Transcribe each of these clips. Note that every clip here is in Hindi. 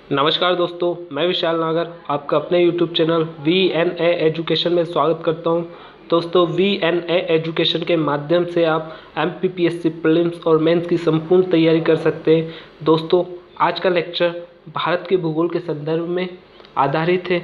नमस्कार दोस्तों, मैं विशाल नागर आपका अपने YouTube चैनल VNA एजुकेशन में स्वागत करता हूं। दोस्तों, VNA एजुकेशन के माध्यम से आप MPPSC प्रीलिम्स और मेंस की संपूर्ण तैयारी कर सकते हैं। दोस्तों, आज का लेक्चर भारत के भूगोल के संदर्भ में आधारित है।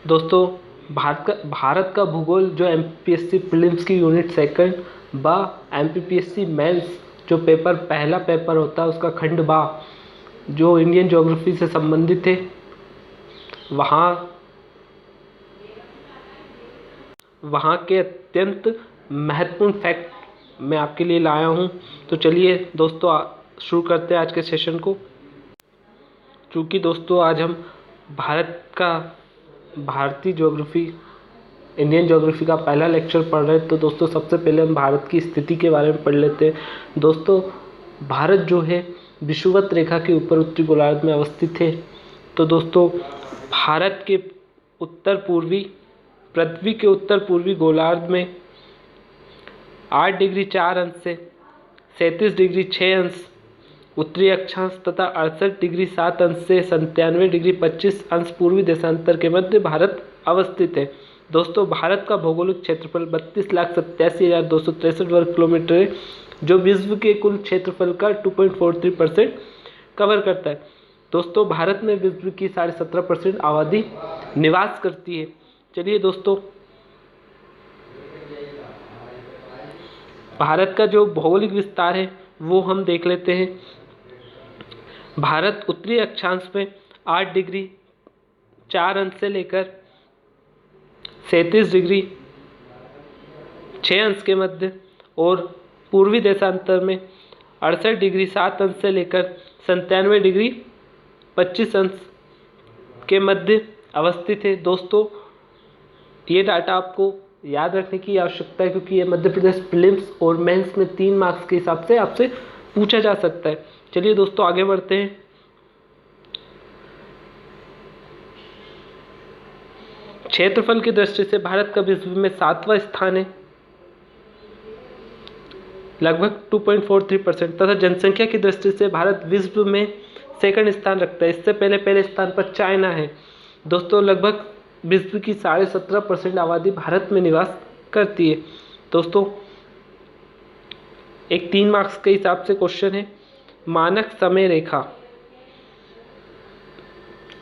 दोस्तों, भारत का भूगोल जो MPPSC प्रीलिम्स की यूनिट सेकंड व MPPSC मेंस जो पहला पेपर होता है उसका खंड बा जो इंडियन ज्योग्राफी से संबंधित है, वहाँ के अत्यंत महत्वपूर्ण फैक्ट मैं आपके लिए लाया हूँ। तो चलिए दोस्तों, शुरू करते हैं आज के सेशन को। चूँकि दोस्तों आज हम भारतीय ज्योग्राफी इंडियन ज्योग्राफी का पहला लेक्चर पढ़ रहे हैं, तो दोस्तों सबसे पहले हम भारत की स्थिति के बारे में पढ़ लेते हैं। दोस्तों, भारत जो है विषुवत रेखा के ऊपर उत्तरी गोलार्ध में अवस्थित है। तो दोस्तों, भारत के पृथ्वी के उत्तर पूर्वी गोलार्ध में 8 डिग्री 4 अंश से 37 डिग्री 6 अंश उत्तरी अक्षांश तथा 68 डिग्री 7 अंश से 97 डिग्री 25 अंश पूर्वी देशांतर के मध्य भारत अवस्थित है। दोस्तों, भारत का भौगोलिक क्षेत्रफल 32,87,263 वर्ग किलोमीटर है, जो विश्व के कुल क्षेत्रफल का 2.43% कवर करता है। दोस्तों, भारत में विश्व की 17.5% आबादी निवास करती है। चलिए दोस्तों, भारत का जो भौगोलिक विस्तार है वो हम देख लेते हैं। भारत उत्तरी अक्षांश में 8 डिग्री 4 अंश से लेकर 37 डिग्री 6 अंश के मध्य और पूर्वी देशांतर में 68 डिग्री 7 अंश से लेकर 97 डिग्री 25 अंश के मध्य अवस्थित है। दोस्तों, ये डाटा आपको याद रखने की आवश्यकता है, क्योंकि ये मध्य प्रदेश प्रीलिम्स और मेंस में 3 मार्क्स के हिसाब से आपसे पूछा जा सकता है। चलिए दोस्तों, आगे बढ़ते हैं। क्षेत्रफल की दृष्टि से भारत का विश्व में 7वां स्थान है, लगभग 2.43%, तथा जनसंख्या की दृष्टि से भारत विश्व में सेकंड स्थान रखता है। इससे पहले स्थान पर चाइना है। दोस्तों, लगभग विश्व की 17.5% आबादी भारत में निवास करती है। दोस्तों, एक 3 मार्क्स के हिसाब से क्वेश्चन है, मानक समय रेखा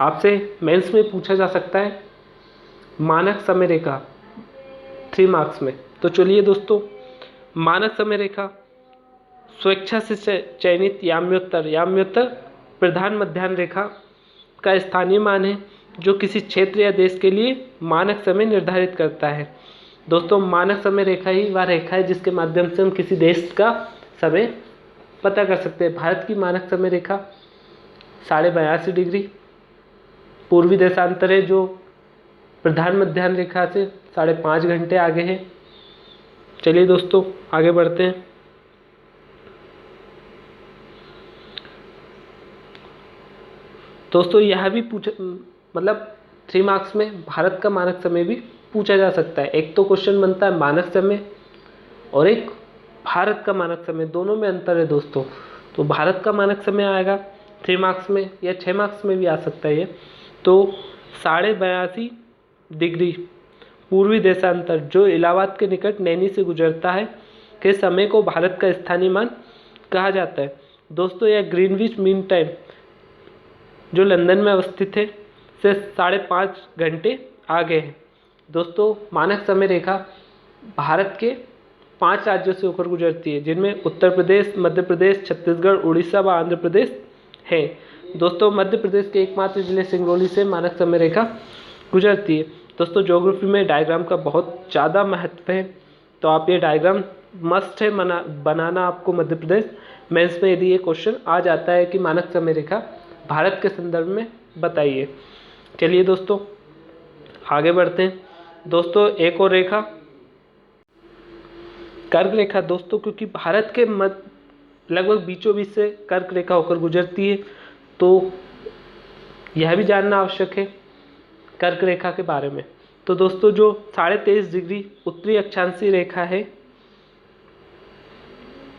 आपसे मेंस में पूछा जा सकता है। मानक समय रेखा 3 मार्क्स में। तो चलिए दोस्तों, मानक समय रेखा स्वेच्छा से चयनित याम्योत्तर प्रधान मध्याह्न रेखा का स्थानीय मान है, जो किसी क्षेत्र या देश के लिए मानक समय निर्धारित करता है। दोस्तों, मानक समय रेखा ही वह रेखा है जिसके माध्यम से हम किसी देश का समय पता कर सकते हैं। भारत की मानक समय रेखा 82.5 डिग्री पूर्वी देशांतर है, जो प्रधान मध्याह्न रेखा से 5.5 घंटे आगे है। चलिए दोस्तों, आगे बढ़ते हैं। दोस्तों, यह भी 3 मार्क्स में भारत का मानक समय भी पूछा जा सकता है। एक तो क्वेश्चन बनता है मानक समय और एक भारत का मानक समय, दोनों में अंतर है दोस्तों। तो भारत का मानक समय आएगा 3 मार्क्स में या 6 मार्क्स में भी आ सकता है ये। तो 82.5 डिग्री पूर्वी देशांतर जो इलाहाबाद के निकट नैनी से गुजरता है के समय को भारत का स्थानीय मान कहा जाता है। दोस्तों, यह ग्रीनविच मीन टाइम जो लंदन में अवस्थित है से 5.5 घंटे आगे है। दोस्तों, मानक समय रेखा भारत के 5 राज्यों से होकर गुजरती है, जिनमें उत्तर प्रदेश, मध्य प्रदेश, छत्तीसगढ़, उड़ीसा व आंध्र प्रदेश है। दोस्तों, मध्य प्रदेश के एकमात्र जिले सिंगरौली से मानक समय रेखा गुजरती है। दोस्तों, ज्योग्राफी में डायग्राम का बहुत ज़्यादा महत्व है, तो आप ये डायग्राम मस्ट है बनाना आपको मध्य प्रदेश मेंस में, यदि ये क्वेश्चन आ जाता है कि मानक समय रेखा भारत के संदर्भ में बताइए। चलिए दोस्तों, आगे बढ़ते हैं। दोस्तों, एक और रेखा कर्क रेखा। दोस्तों, क्योंकि भारत के लगभग बीचों बीच से कर्क रेखा होकर गुजरती है, तो यह भी जानना आवश्यक है कर्क रेखा के बारे में। तो दोस्तों, जो 23.5 डिग्री उत्तरी अक्षांशीय रेखा है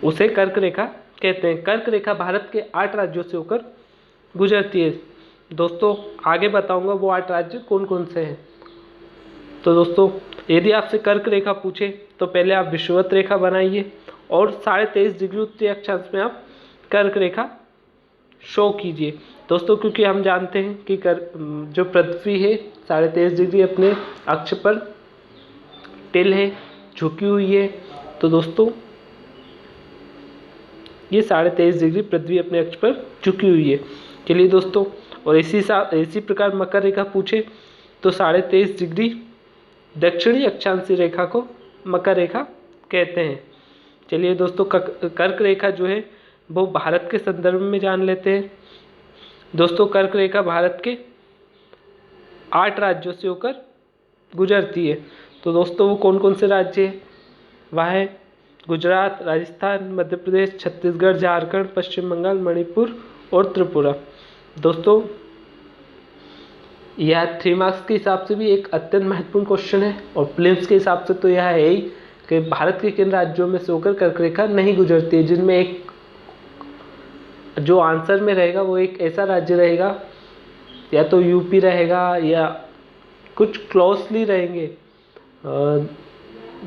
उसे कर्क रेखा कहते हैं। कर्क रेखा भारत के 8 राज्यों से होकर गुजरती है। दोस्तों आगे बताऊंगा वो 8 राज्य कौन कौन से हैं। तो दोस्तों यदि आपसे कर्क रेखा पूछे तो पहले आप विषुवत रेखा बनाइए और 23.5 डिग्री उत्तरी अक्षांश में आप कर्क रेखा शो कीजिए। दोस्तों क्योंकि हम जानते हैं कि जो पृथ्वी है 23.5 डिग्री अपने अक्ष पर टिल है, झुकी हुई है। तो दोस्तों ये 23.5 डिग्री पृथ्वी अपने अक्ष पर झुकी हुई है। चलिए दोस्तों, और इसी प्रकार मकर रेखा पूछे तो 23.5 डिग्री दक्षिणी अक्षांशी रेखा को मकर रेखा कहते हैं। चलिए दोस्तों, कर्क रेखा जो है वो भारत के संदर्भ में जान लेते हैं। दोस्तों कर्क रेखा भारत के 8 राज्यों से होकर गुजरती है। तो दोस्तों वो कौन कौन से राज्य हैं? वह है गुजरात, राजस्थान, मध्य प्रदेश, छत्तीसगढ़, झारखंड, पश्चिम बंगाल, मणिपुर और त्रिपुरा। दोस्तों यह 3 मार्क्स के हिसाब से भी एक अत्यंत महत्वपूर्ण क्वेश्चन है और प्रीलिम्स के हिसाब से तो यह है ही कि भारत के किन राज्यों में से होकर कर्क रेखा नहीं गुजरती है, जिनमें एक जो आंसर में रहेगा वो एक ऐसा राज्य रहेगा, या तो यूपी रहेगा या कुछ क्लोजली रहेंगे,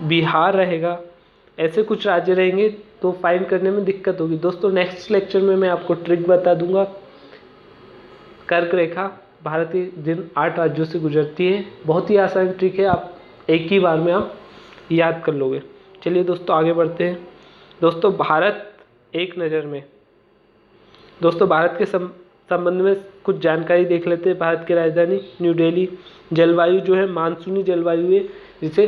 बिहार रहेगा, ऐसे कुछ राज्य रहेंगे तो फाइंड करने में दिक्कत होगी। दोस्तों नेक्स्ट लेक्चर में मैं आपको ट्रिक बता दूंगा कर्क रेखा भारत के जिन 8 राज्यों से गुजरती है। बहुत ही आसान ट्रिक है, आप एक ही बार में आप याद कर लोगे। चलिए दोस्तों आगे बढ़ते हैं। दोस्तों भारत एक नज़र में, दोस्तों भारत के संबंध में कुछ जानकारी देख लेते हैं। भारत की राजधानी न्यू दिल्ली, जलवायु जो है मानसूनी जलवायु है जिसे,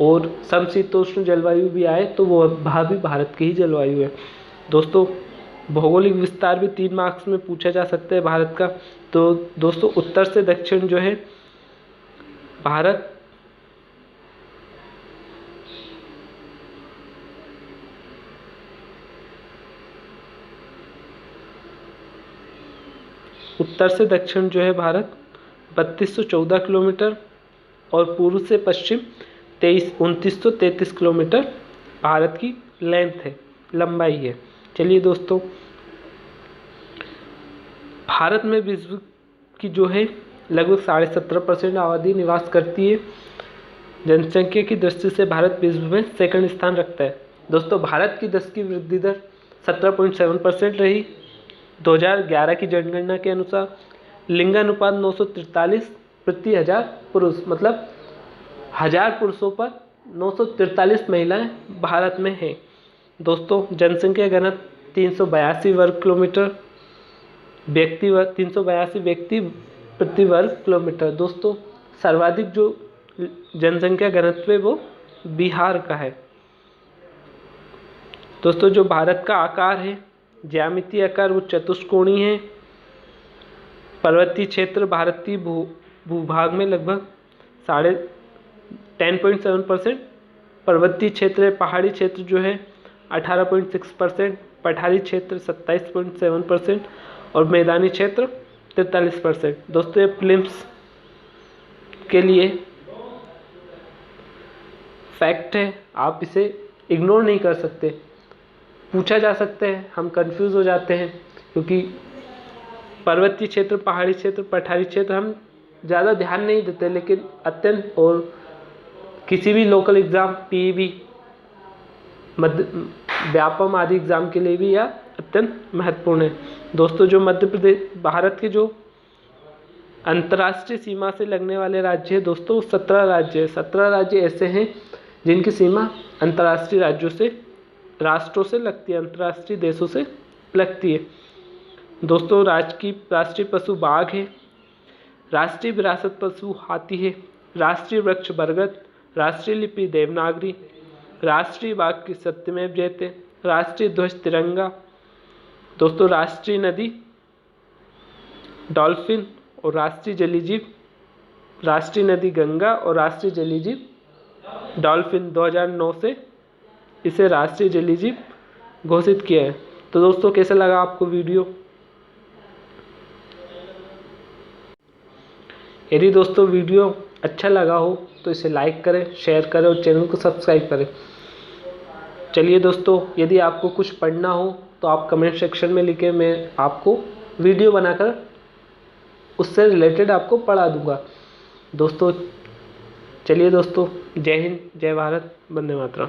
और समशीतोष्ण जलवायु भी आए तो वो भी भारत की ही जलवायु है। दोस्तों भौगोलिक विस्तार भी 3 मार्क्स में पूछा जा सकता है भारत का। तो दोस्तों उत्तर से दक्षिण जो है भारत उत्तर से दक्षिण जो है भारत 3214 किलोमीटर और पूर्व से पश्चिम 2933 किलोमीटर भारत की लेंथ है, लंबाई है। चलिए दोस्तों, भारत में विश्व की जो है लगभग 17.5% आबादी निवास करती है। जनसंख्या की दृष्टि से भारत विश्व में सेकंड स्थान रखता है। दोस्तों भारत की 10 की वृद्धि दर 17.7% रही। 2011 की जनगणना के अनुसार लिंगानुपात 943 प्रति 1000 पुरुष, मतलब 1000 पुरुषों पर 943 महिलाएं भारत में हैं। दोस्तों जनसंख्या घनत्व 382 वर्ग किलोमीटर, 382 व्यक्ति प्रति वर्ग किलोमीटर। दोस्तों सर्वाधिक जो जनसंख्या घनत्व है वो बिहार का है। दोस्तों जो भारत का आकार है, ज्यामितीय आकार, वो चतुष्कोणीय है। पर्वतीय क्षेत्र भारतीय भूभाग में लगभग 10.7% पर्वतीय क्षेत्र है। पहाड़ी क्षेत्र जो है 18.6%, पठारी क्षेत्र 27.7% और मैदानी क्षेत्र 43%। दोस्तों ये प्रीलिम्स के लिए फैक्ट है, आप इसे इग्नोर नहीं कर सकते। पूछा जा सकता है, हम कंफ्यूज हो जाते हैं क्योंकि पर्वतीय क्षेत्र, पहाड़ी क्षेत्र, पठारी क्षेत्र हम ज़्यादा ध्यान नहीं देते, लेकिन अत्यंत, और किसी भी लोकल एग्ज़ाम, पीईबी, व्यापम आदि एग्ज़ाम के लिए भी यह अत्यंत महत्वपूर्ण है। दोस्तों जो मध्य प्रदेश, भारत के जो अंतर्राष्ट्रीय सीमा से लगने वाले राज्य है दोस्तों 17 राज्य है। 17 राज्य ऐसे हैं जिनकी सीमा अंतर्राष्ट्रीय राज्यों से, राष्ट्रों से लगती है, अंतर्राष्ट्रीय देशों से लगती है। दोस्तों राष्ट्रीय पशु बाघ है, राष्ट्रीय विरासत पशु हाथी है, राष्ट्रीय वृक्ष बरगद, राष्ट्रीय लिपि देवनागरी, राष्ट्रीय बाघ की सत्यमेव जयते, राष्ट्रीय ध्वज तिरंगा। दोस्तों राष्ट्रीय नदी डॉल्फिन और राष्ट्रीय जलीय जीव, राष्ट्रीय नदी गंगा और राष्ट्रीय जलीय जीव डॉल्फिन। 2009 से इसे राष्ट्रीय जलीय जीव घोषित किया है। तो दोस्तों कैसा लगा आपको वीडियो? यदि दोस्तों वीडियो अच्छा लगा हो तो इसे लाइक करें, शेयर करें और चैनल को सब्सक्राइब करें। चलिए दोस्तों, यदि आपको कुछ पढ़ना हो तो आप कमेंट सेक्शन में लिखें, मैं आपको वीडियो बनाकर उससे रिलेटेड आपको पढ़ा दूंगा दोस्तों। चलिए दोस्तों, जय हिंद, जय भारत, वंदे मातरम।